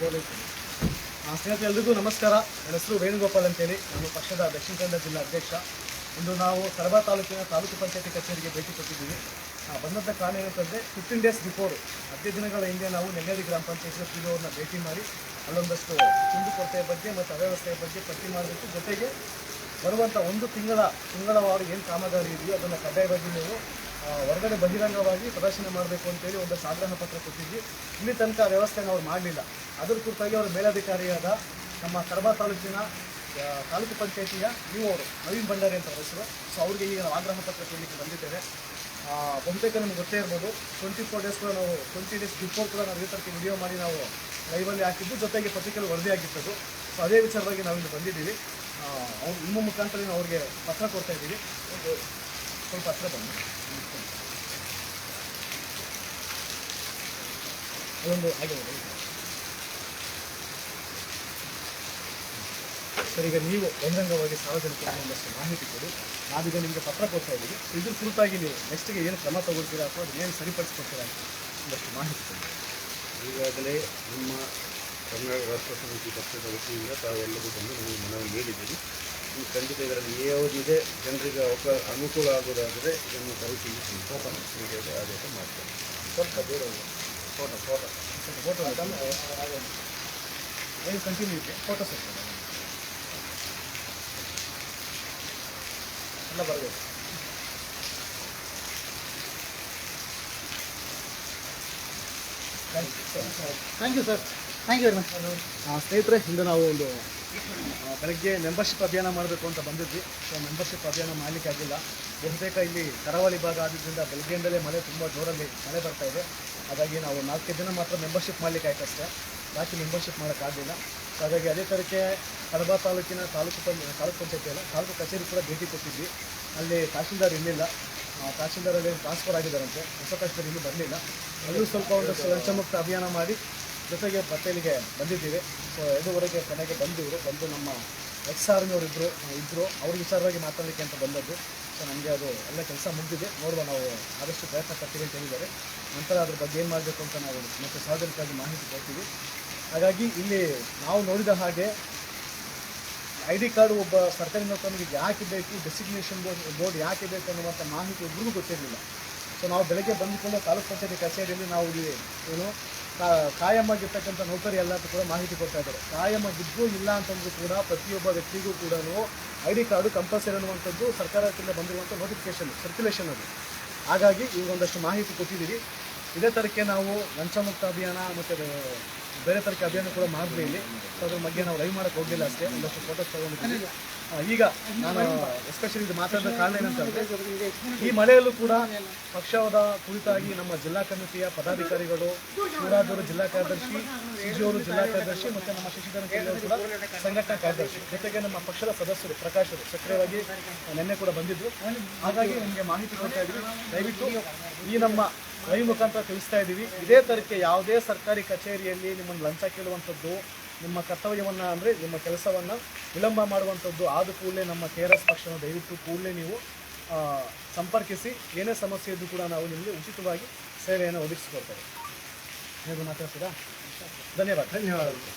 ಸ್ನೇಹಿತರೆ ಎಲ್ರಿಗೂ ನಮಸ್ಕಾರ. ನನ್ನ ಹೆಸರು ವೇಣುಗೋಪಾಲ್ ಅಂತೇಳಿ, ನಾನು ಪಕ್ಷದ ದಕ್ಷಿಣ ಕನ್ನಡ ಜಿಲ್ಲಾ ಅಧ್ಯಕ್ಷ. ಇಂದು ನಾವು ಕಡಬ ತಾಲೂಕಿನ ತಾಲೂಕು ಪಂಚಾಯತಿ ಕಚೇರಿಗೆ ಭೇಟಿ ಕೊಟ್ಟಿದ್ದೀವಿ. ಬಂದಂಥ ಕಾರಣ ಏನಂತಂದರೆ 15 ಡೇಸ್ ಬಿಫೋರ್ 15 ದಿನಗಳ ಹಿಂದೆ ನಾವು ನೆಲ್ಲೇರಿ ಗ್ರಾಮ ಪಂಚಾಯತ್ ಪಿಡಿಒವ್ರನ್ನ ಭೇಟಿ ಮಾಡಿ ಅಲ್ಲೊಂದಷ್ಟು ಕುಂದುಕೊರತೆಯ ಬಗ್ಗೆ ಮತ್ತು ಅವ್ಯವಸ್ಥೆಯ ಬಗ್ಗೆ ಪಟ್ಟಿ ಮಾಡಬೇಕು. ಜೊತೆಗೆ ಬರುವಂಥ ಒಂದು ತಿಂಗಳವಾರು ಏನು ಕಾಮಗಾರಿ ಇದೆಯೋ ಅದನ್ನು ಕಡ್ಡಾಯವಾಗಿ ನೀವು ಹೊರಗಡೆ ಬಹಿರಂಗವಾಗಿ ಪ್ರದರ್ಶನ ಮಾಡಬೇಕು ಅಂತೇಳಿ ಒಂದಷ್ಟು ಆಗ್ರಹ ಪತ್ರ ಕೊಟ್ಟಿದ್ವಿ. ಇಲ್ಲಿ ತನಕ ವ್ಯವಸ್ಥೆನ ಅವ್ರು ಮಾಡಲಿಲ್ಲ. ಅದರ ಕುರಿತಾಗಿ ಅವರು ಮೇಲಧಿಕಾರಿಯಾದ ನಮ್ಮ ಕಡಬ ತಾಲೂಕಿನ ತಾಲೂಕು ಪಂಚಾಯತಿಯ ಅವರು ನವೀನ್ ಭಂಡಾರಿ ಅಂತ ಹೆಸರು. ಸೊ ಅವ್ರಿಗೆ ಈಗ ನಾವು ಆಗ್ರಹ ಪತ್ರ ಕೊಡಲಿಕ್ಕೆ ಬಂದಿದ್ದೇವೆ. ಬಹುತೇಕ ನಮ್ಗೆ ಗೊತ್ತೇ ಇರ್ಬೋದು, 24 ಡೇಸ್ ಕೂಡ ನಾವು 20 ಡೇಸ್ ಬಿಫೋರ್ ಕೂಡ ನಾವು ಈ ಥರಕ್ಕೆ ವಿಡಿಯೋ ಮಾಡಿ ನಾವು ಲೈವಲ್ಲಿ ಹಾಕಿದ್ದು, ಜೊತೆಗೆ ಪತ್ರಿಕೆಯಲ್ಲಿ ವರದಿ ಆಗಿರ್ತದ್ದು. ಸೊ ಅದೇ ವಿಚಾರವಾಗಿ ನಾವಿಲ್ಲಿ ಬಂದಿದ್ದೀವಿ. ಅವ್ರು ನಿಮ್ಮ ಮುಖಾಂತರ ನಾವು ಅವ್ರಿಗೆ ಪತ್ರ ಕೊಡ್ತಾ ಇದ್ದೀವಿ. ಸ್ವಲ್ಪ ಹತ್ರ ಬಂದು ಅದೊಂದು ಹಾಗೆ ಸರ್, ಈಗ ನೀವು ಬಹಿರಂಗವಾಗಿ ಸಾರ್ವಜನಿಕರಿಗೆ ಒಂದಷ್ಟು ಮಾಹಿತಿ ಕೊಡಿ. ನಾವೀಗ ನಿಮಗೆ ಪತ್ರ ಕೊಡ್ತಾ ಇದ್ದೀವಿ. ಇದ್ರ ಕುರಿತಾಗಿ ನೀವು ನೆಕ್ಸ್ಟ್ಗೆ ಏನು ಕ್ರಮ ತಗೊಳ್ತೀರಾ ಅಥವಾ ಏನು ಸರಿಪಡಿಸ್ಕೊಡ್ತೀರಾ ಅಂತ ಒಂದಷ್ಟು ಮಾಹಿತಿ ಕೊಡಿ. ಈಗಾಗಲೇ ನಮ್ಮ ಕರ್ನಾಟಕ ರಾಷ್ಟ್ರ ಸಮಿತಿ ಪಕ್ಷದ ವತಿಯಿಂದ ತಾವೆಲ್ಲರೂ ಬಂದು ನಮಗೆ ಮನವಿ ನೀಡಿದ್ದೀರಿ. ಈ ಖಂಡಿತ ಇದರಲ್ಲಿ ಯಾವುದಿದೆ ಜನರಿಗೆ ಅನುಕೂಲ ಆಗೋದಾದರೆ ಇದನ್ನು ಪರಿಶೀಲಿಸಿ ಹೀಗೆ ಆದೇಶ ಮಾಡ್ತಾರೆ. ಸ್ವಲ್ಪ ದೂರ ಫೋಟೋ ಏನು ಕಂಟಿನ್ಯೂ ಇದೆ, ಫೋಟೋ ಸೆಟ್ ಎಲ್ಲ ಬರಬೇಕು. Thank you sir, thank you very much. ಸ್ನೇಹಿತರೆ, ಇಂದು ನಾವು ಒಂದು ಬೆಳಗ್ಗೆ ಮೆಂಬರ್ಶಿಪ್ ಅಭಿಯಾನ ಮಾಡಬೇಕು ಅಂತ ಬಂದಿದ್ವಿ. ಸೊ ಮೆಂಬರ್ಶಿಪ್ ಅಭಿಯಾನ ಮಾಡಲಿಕ್ಕೆ ಆಗಿಲ್ಲ. ಬಹುತೇಕ ಇಲ್ಲಿ ಕರಾವಳಿ ಭಾಗ ಆಗಿದ್ದರಿಂದ ಬೆಳಗ್ಗೆಯಿಂದಲೇ ಮಳೆ ತುಂಬ ಜೋರಲ್ಲಿ ಮಳೆ ಬರ್ತಾ ಇದೆ. ಹಾಗಾಗಿ ನಾವು 4 ದಿನ ಮಾತ್ರ ಮೆಂಬರ್ಶಿಪ್ ಮಾಡಲಿಕ್ಕೆ ಆಯ್ತಷ್ಟೇ, ಬಾಕಿ ಮೆಂಬರ್ಶಿಪ್ ಮಾಡೋಕ್ಕಾಗಲಿಲ್ಲ. ಸೊ ಹಾಗಾಗಿ ಅದೇ ಥರಕ್ಕೆ ಕಡಬ ತಾಲೂಕಿನ ತಾಲೂಕು ಪಂಚಾಯತಿ ಅಲ್ಲ, ತಾಲೂಕು ಕಚೇರಿ ಕೂಡ ಭೇಟಿ ಕೊಟ್ಟಿದ್ವಿ. ಅಲ್ಲಿ ತಹಶೀಲ್ದಾರ್ ಇರಲಿಲ್ಲ. ತಹಶೀಲ್ದಾರಲ್ಲಿ ಟ್ರಾನ್ಸ್ಫರ್ ಆಗಿದ್ದಾರಂತೆ, ಹೊಸ ತಹಶೀಲ್ದಾರ್ ಇನ್ನೂ ಬರಲಿಲ್ಲ. ಅಲ್ಲೂ ಸ್ವಲ್ಪ ಒಂದಷ್ಟು ಲಂಚಮುಕ್ತ ಅಭಿಯಾನ ಮಾಡಿ ಜೊತೆಗೆ ಬಟ್ಟೆಲಿಗೆ ಬಂದಿದ್ದೀವಿ. ಸೊ 5:15 ಕೊನೆಗೆ ಬಂದು ನಮ್ಮ ಎಕ್ಸ್-ಆರ್ಮಿಯವರು ಇದ್ದರು ಅವ್ರ ವಿಚಾರವಾಗಿ ಮಾತಾಡಲಿಕ್ಕೆ ಅಂತ ಬಂದದ್ದು. ಸೊ ನಮಗೆ ಅದು ಎಲ್ಲ ಕೆಲಸ ಮುಗಿದಿದೆ, ನೋಡುವ, ನಾವು ಆದಷ್ಟು ಪ್ರಯತ್ನ ಪಡ್ತೀವಿ ಅಂತ ಹೇಳಿದ್ದಾರೆ. ನಂತರ ಅದ್ರ ಬಗ್ಗೆ ಏನು ಮಾಡಬೇಕು ಅಂತ ನಾವು ಮತ್ತು ಸಾರ್ವಜನಿಕವಾಗಿ ಮಾಹಿತಿ ಕೊಡ್ತೀವಿ. ಹಾಗಾಗಿ ಇಲ್ಲಿ ನಾವು ನೋಡಿದ ಹಾಗೆ ID ಕಾರ್ಡು ಒಬ್ಬ ಸರ್ಕಾರಿ ನೌಕರನಿಗೆ ಯಾಕೆ ಬೇಕು, ಡೆಸಿಗ್ನೇಷನ್ ಬೋರ್ಡ್ ಯಾಕೆ ಬೇಕು ಅನ್ನುವಂಥ ಮಾಹಿತಿ ಒಬ್ಬರಿಗೂ ಗೊತ್ತಿರಲಿಲ್ಲ. ಸೊ ನಾವು ಬೆಳಗ್ಗೆ ಬಂದುಕೊಂಡು ತಾಲೂಕು ಪಂಚಾಯತಿ ಕಚೇರಿಯಲ್ಲಿ ನಾವು ಇಲ್ಲಿ ಏನು ಕಾಯಮ್ಮಾಗಿರ್ತಕ್ಕಂಥ ನೌಕರಿ ಎಲ್ಲ ಅಂತ ಕೂಡ ಮಾಹಿತಿ ಕೊಡ್ತಾ ಇದ್ದಾರೆ. ಕಾಯಮ್ಮಾಗಿದ್ದು ಇಲ್ಲ ಅಂತಂದ್ರೂ ಕೂಡ ಪ್ರತಿಯೊಬ್ಬ ವ್ಯಕ್ತಿಗೂ ಕೂಡ ID ಕಾರ್ಡು ಕಂಪಲ್ಸರಿ ಅನ್ನುವಂಥದ್ದು ಸರ್ಕಾರದಿಂದ ಬಂದಿರುವಂಥ ನೋಟಿಫಿಕೇಷನ್ ಸರ್ಕ್ಯುಲೇಷನ್ ಅದು. ಹಾಗಾಗಿ ಈಗ ಒಂದಷ್ಟು ಮಾಹಿತಿ ಕೊಟ್ಟಿದ್ದೀವಿ. ಇದೇ ಥರಕ್ಕೆ ನಾವು ಲಂಚಮುಕ್ತ ಅಭಿಯಾನ ಮತ್ತು ಬೇರೆ ಥರಕ್ಕೆ ಅಭಿಯಾನ ಕೂಡ ಮಾಡಿದ್ವಿ ಇಲ್ಲಿ. ಸೊ ಅದ್ರ ಬಗ್ಗೆ ನಾವು ಲೈವ್ ಮಾಡೋಕ್ಕೆ ಹೋಗಲಿಲ್ಲ ಅಷ್ಟೇ, ಒಂದಷ್ಟು ಫೋಟೋಸ್ ತೊಗೊಂಡಿದ್ದೀವಿ. ಈಗ ನಾನು ಎಸ್ಪೆಷಲಿ ಇದು ಮಾತಾಡೋ ಕಾರಣ ಏನಂತಂದರೆ, ಈ ಮಳೆಯಲ್ಲೂ ಕೂಡ ಪಕ್ಷದ ಕುರಿತಾಗಿ ನಮ್ಮ ಜಿಲ್ಲಾ ಕಮಿಟಿಯ ಪದಾಧಿಕಾರಿಗಳು, ಶಿವರಾಜವರು ಜಿಲ್ಲಾ ಕಾರ್ಯದರ್ಶಿ, ಸಿಜಿಯವರು ಜಿಲ್ಲಾ ಕಾರ್ಯದರ್ಶಿ ಮತ್ತು ನಮ್ಮ ಶಶಿಧರನ್ ಕೂಡ ಸಂಘಟನಾ ಕಾರ್ಯದರ್ಶಿ, ಜೊತೆಗೆ ನಮ್ಮ ಪಕ್ಷದ ಸದಸ್ಯರು ಪ್ರಕಾಶರು ಸಕ್ರಿಯವಾಗಿ ನಿನ್ನೆ ಕೂಡ ಬಂದಿದ್ದರು. ಹಾಗಾಗಿ ನಿಮಗೆ ಮಾಹಿತಿ ಕೊಡ್ತಾ ಇದ್ದೀವಿ. ದಯವಿಟ್ಟು ಈ ನಮ್ಮ ಲೈವ್ ಮುಖಾಂತರ ತಿಳಿಸ್ತಾ ಇದ್ದೀವಿ. ಇದೇ ಥರಕ್ಕೆ ಯಾವುದೇ ಸರ್ಕಾರಿ ಕಚೇರಿಯಲ್ಲಿ ನಿಮ್ಮನ್ನು ಲಂಚ ಕೇಳುವಂಥದ್ದು, ನಿಮ್ಮ ಕರ್ತವ್ಯವನ್ನು ಅಂದರೆ ನಿಮ್ಮ ಕೆಲಸವನ್ನು ವಿಳಂಬ ಮಾಡುವಂಥದ್ದು ಆದ ಕೂಡಲೇ ನಮ್ಮ KRS ಪಕ್ಷವನ್ನು ದಯವಿಟ್ಟು ಕೂಡಲೇ ನೀವು ಸಂಪರ್ಕಿಸಿ. ಏನೇ ಸಮಸ್ಯೆ ಇದ್ದು ಕೂಡ ನಾವು ನಿಮಗೆ ಉಚಿತವಾಗಿ ಸೇವೆಯನ್ನು ಒದಗಿಸಿಕೊಡ್ತೇವೆ. ನೀವು ಮಾತಾಡ್ತೀರಾ? ಧನ್ಯವಾದಗಳು.